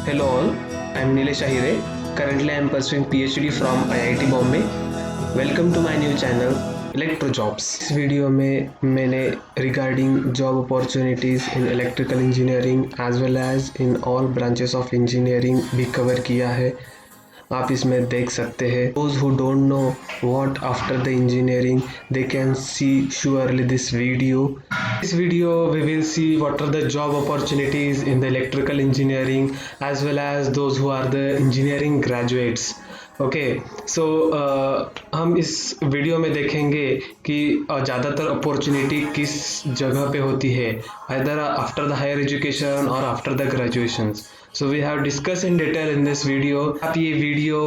Hello all, I am Nilesh Ahire. Currently I am pursuing PhD from IIT Bombay. Welcome to my new channel Electro Jobs. इस video में मैंने regarding job opportunities in electrical engineering as well as in all branches of engineering भी cover किया है. आप इसमें देख सकते हैं. Those who don't know what after the engineering, they can see surely this video. This video we will see what are the job opportunities in the electrical engineering as well as those who are the engineering graduates. Okay so हम इस video में देखेंगे कि ज़्यादातर opportunity किस जगह पे होती है, either after the higher education और after the graduation. So we have discuss in detail in this video. आप ये वीडियो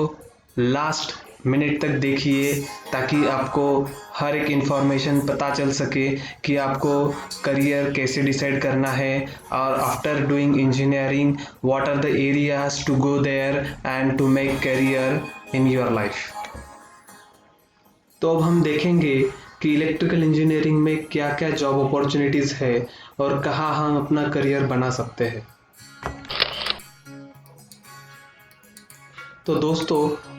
लास्ट मिनट तक देखिए ताकि आपको हर एक इंफॉर्मेशन पता चल सके कि आपको करियर कैसे डिसाइड करना है और after doing engineering what are the areas to go there and to make career in your life. तो अब हम देखेंगे कि इलेक्ट्रिकल इंजीनियरिंग में क्या क्या जॉब अपॉर्चुनिटीज़ है और कहाँ हम अपना करियर बना सकते हैं. तो दोस्तों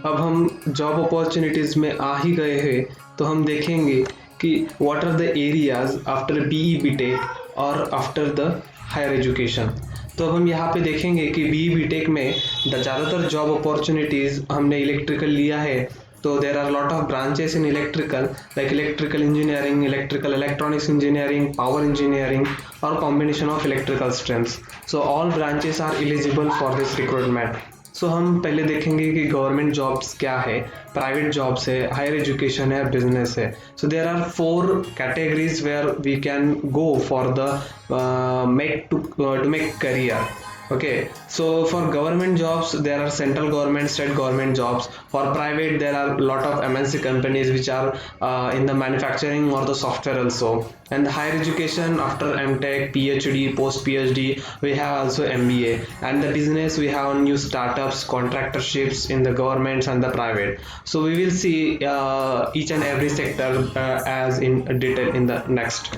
अब हम जॉब अपॉर्चुनिटीज़ में आ ही गए हैं तो हम देखेंगे कि what are the areas after BE B Tech और आफ्टर द हायर एजुकेशन. तो अब हम यहाँ पे देखेंगे कि बीई बीटेक में ज़्यादातर जॉब अपॉर्चुनिटीज़ हमने इलेक्ट्रिकल लिया है. तो there are lot of branches in electrical like electrical engineering, electrical electronics engineering, power engineering और combination of electrical streams. So all branches are eligible for this recruitment. So हम पहले देखेंगे कि government jobs क्या है, प्राइवेट जॉब्स है, higher education है, business है. So there are 4 categories where we can go for the make career. Okay, so for government jobs there are central government, state government jobs. For private there are lot of MNC companies which are in the manufacturing or the software also. And higher education after MTech, PhD, post PhD we have also MBA. And the business we have new startups, contractorships in the governments and the private. So we will see each and every sector as in detail in the next.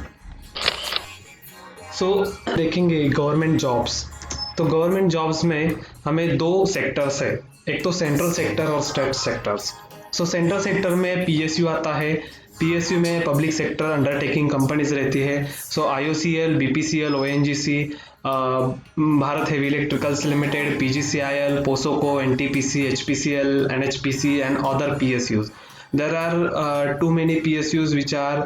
So देखेंगे government jobs. तो government jobs में हमें 2 sectors है, एक तो central sector और state sectors. सो central sector में PSU आता है. पीएसयू में पब्लिक सेक्टर अंडरटेकिंग कंपनीज रहती है. So IOCL, BPCL, ONGC, Bharat heavy electricals limited, PGCIL, POSOCO, NTPC, HPCL, NHPC and other PSUs. There are too many PSUs which are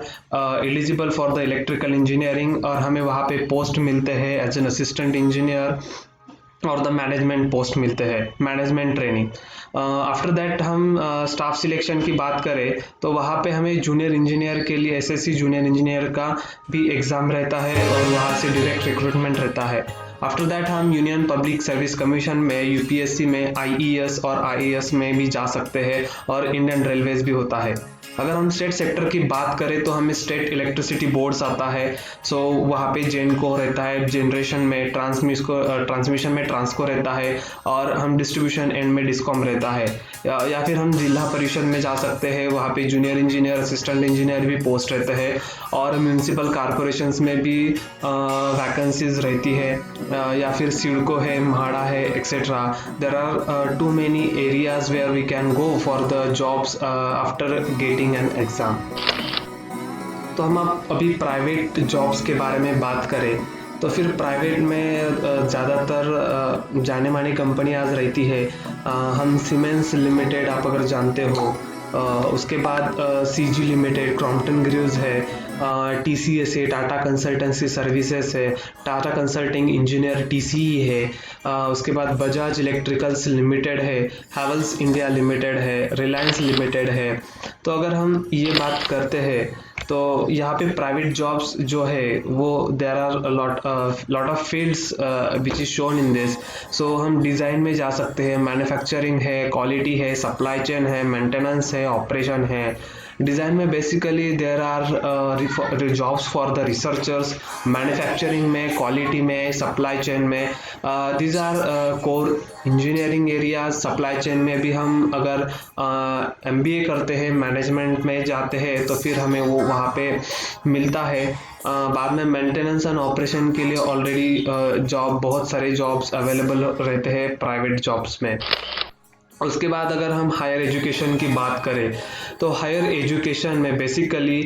eligible for the electrical engineering और हमें वहाँ पे post मिलते हैं as an assistant engineer और the management post मिलते हैं, management training. After that हम स्टाफ सिलेक्शन की बात करें तो वहाँ पे हमें जूनियर इंजीनियर के लिए एसएससी जूनियर इंजीनियर का भी एग्ज़ाम रहता है और वहाँ से डायरेक्ट रिक्रूटमेंट रहता है. आफ्टर दैट हम यूनियन पब्लिक सर्विस कमीशन में, यूपीएससी में, आईईएस और आईएएस में भी जा सकते हैं और इंडियन रेलवेज भी होता है. अगर हम स्टेट सेक्टर की बात करें तो हमें स्टेट इलेक्ट्रिसिटी बोर्ड्स आता है. सो वहाँ पे जेनको रहता है, जनरेशन में ट्रांसमिशन में ट्रांसको रहता है और हम डिस्ट्रीब्यूशन एंड में डिस्कॉम रहता है. या फिर हम जिला परिषद में जा सकते हैं, वहाँ पे जूनियर इंजीनियर, असिस्टेंट इंजीनियर भी पोस्ट रहते हैं और म्यूनसिपल कॉरपोरेशंस में भी वैकेंसीज रहती है. या फिर सिडको है, म्हाडा है, etcetera. There are too many areas where we can go for the jobs after getting an exam. तो हम अभी प्राइवेट जॉब्स के बारे में बात करें तो फिर प्राइवेट में ज़्यादातर जाने मानी कंपनियाँ रहती है. हम सीमेंस लिमिटेड आप अगर जानते हो, उसके बाद सीजी लिमिटेड, क्रॉम्पटन ग्रीव्स है, टीसीएस है, टाटा कंसल्टेंसी सर्विसेज है, टाटा कंसल्टिंग इंजीनियर टीसीई है. उसके बाद बजाज इलेक्ट्रिकल्स लिमिटेड है, हैवल्स इंडिया लिमिटेड है, रिलायंस लिमिटेड है. तो अगर हम ये बात करते हैं तो यहाँ पे प्राइवेट जॉब्स जो है वो there are lot of fields which is shown in this. So हम डिज़ाइन में जा सकते हैं, मैन्युफैक्चरिंग है, क्वालिटी है, सप्लाई चेन है, मेंटेनेंस है, ऑपरेशन है. डिज़ाइन में basically there are jobs for the researchers, manufacturing में, क्वालिटी में, सप्लाई चेन में, these are core engineering areas. Supply chain में भी हम अगर MBA करते हैं, मैनेजमेंट में जाते हैं, तो फिर हमें वो वहाँ पे मिलता है। बाद में मेंटेनेंस एंड ऑपरेशन के लिए ऑलरेडी जॉब, बहुत सारे जॉब्स अवेलेबल रहते हैं प्राइवेट जॉब्स में। उसके बाद अगर हम हायर एजुकेशन की बात करें, तो हायर एजुकेशन में basically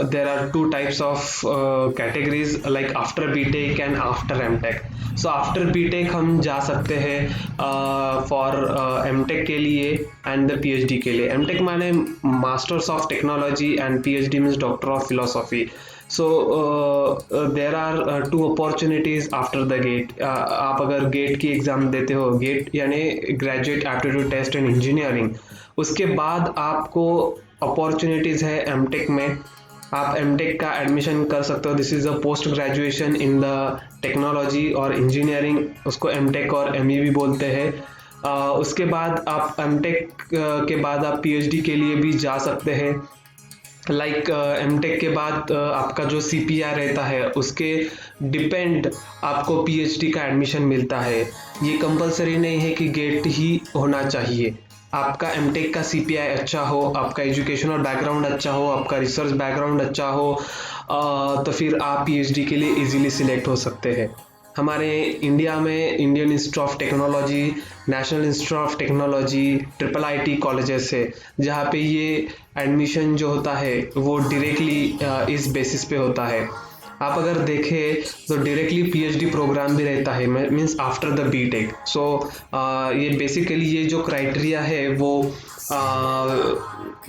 there are 2 types of categories, like after B Tech and after M Tech. So after B Tech हम जा सकते हैं फॉर एमटेक के लिए एंड द PhD के लिए। एमटेक माने masters of technology and PhD means doctor of philosophy. So there are 2 opportunities after the GATE. आप अगर गेट की एग्ज़ाम देते हो, गेट यानी graduate aptitude test in engineering, उसके बाद आपको अपॉर्चुनिटीज़ है एमटेक में। आप एमटेक का एडमिशन कर सकते हो। This is a post graduation in the technology और इंजीनियरिंग, उसको एमटेक और ME भी बोलते हैं। उसके बाद आप एमटेक के बाद आप PhD के लिए भी जा सकते हैं। लाइक एमटेक के बाद आपका जो CPI रहता है, उसके डिपेंड आपको PhD का एडमिशन मिलता है। ये कंपलसरी नहीं है कि गेट ही होना चाहिए। आपका एमटेक का CPI अच्छा हो, आपका एजुकेशनल बैकग्राउंड अच्छा हो, आपका रिसर्च बैकग्राउंड अच्छा हो, तो फिर आप PhD के लिए इजीली सिलेक्ट हो सकते हैं। हमारे इंडिया में Indian institute of technology, national institute of technology, IIIT colleges है, जहाँ पे ये एडमिशन जो होता है वो डायरेक्टली इस बेसिस पे होता है। आप अगर देखें तो डायरेक्टली PhD प्रोग्राम भी रहता है, मीन्स आफ्टर द बीटेक। सो ये बेसिकली ये जो क्राइटेरिया है वो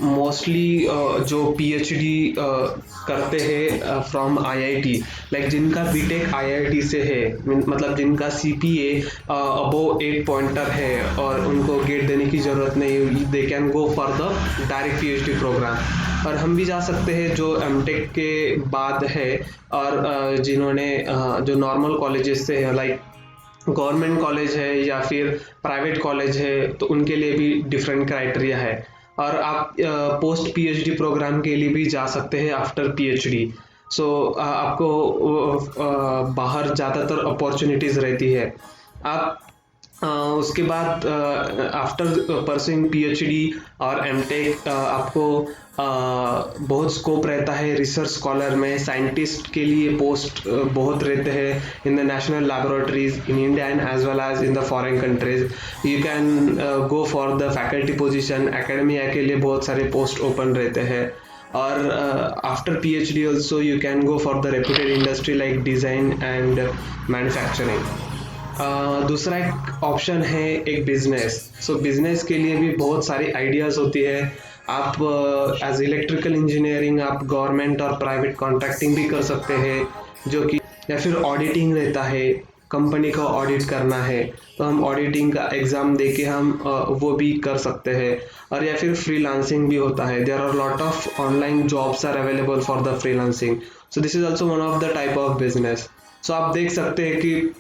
मोस्टली जो PhD करते हैं फ्रॉम IIT, लाइक जिनका बीटेक IIT से है, मतलब जिनका CPA अबोव 8 पॉइंटर है और उनको गेट देने की ज़रूरत नहीं, they can go for the direct PhD programme. और हम भी जा सकते हैं जो एमटेक के बाद है, और जिन्होंने जो नॉर्मल कॉलेजेस से है, लाइक गवर्नमेंट कॉलेज है या फिर प्राइवेट कॉलेज है, तो उनके लिए भी डिफरेंट क्राइटेरिया है। और आप पोस्ट PhD प्रोग्राम के लिए भी जा सकते हैं आफ्टर PhD। सो आपको बाहर ज़्यादातर अपॉर्चुनिटीज़ रहती है। आप उसके बाद आफ्टर परस्यूइंग PhD और एमटेक आपको बहुत स्कोप रहता है रिसर्च स्कॉलर में। साइंटिस्ट के लिए पोस्ट बहुत रहते हैं in the national laboratories in India and as well as in the foreign countries. You can go for the faculty position. Academia के लिए बहुत सारे पोस्ट ओपन रहते हैं। और after PhD also you can go for the reputed industry like design and manufacturing. दूसरा एक option है एक बिजनेस। सो बिजनेस के लिए भी बहुत सारी आइडियाज़ होती है। आप एज इलेक्ट्रिकल इंजीनियरिंग आप गवर्नमेंट और प्राइवेट कॉन्ट्रैक्टिंग भी कर सकते हैं, जो कि या फिर ऑडिटिंग रहता है, कंपनी को ऑडिट करना है तो हम ऑडिटिंग का एग्ज़ाम दे के हम वो भी कर सकते हैं। और या फिर फ्रीलांसिंग भी होता है। There are lot of online jobs are available for the freelancing. So this is also one of the type of business. So आप देख सकते हैं कि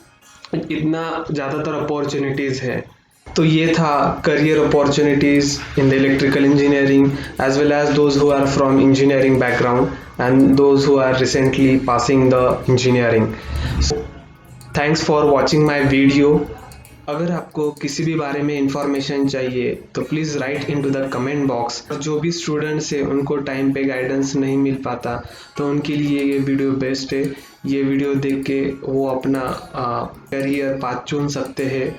इतना ज़्यादातर अपॉर्चुनिटीज़ है। तो ये था career opportunities in the electrical engineering as well as those who are from engineering background and those who are recently passing the engineering. Thanks for watching my video. अगर आपको किसी भी बारे में इंफॉर्मेशन चाहिए तो please write into the comment box. जो भी स्टूडेंट्स है उनको टाइम पे गाइडेंस नहीं मिल पाता, तो उनके लिए ये वीडियो बेस्ट है। ये वीडियो देख के वो अपना करियर पाथ चुन सकते हैं।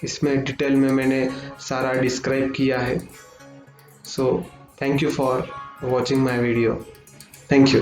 इसमें डिटेल में मैंने सारा डिस्क्राइब किया है। So thank you for watching my video. Thank you.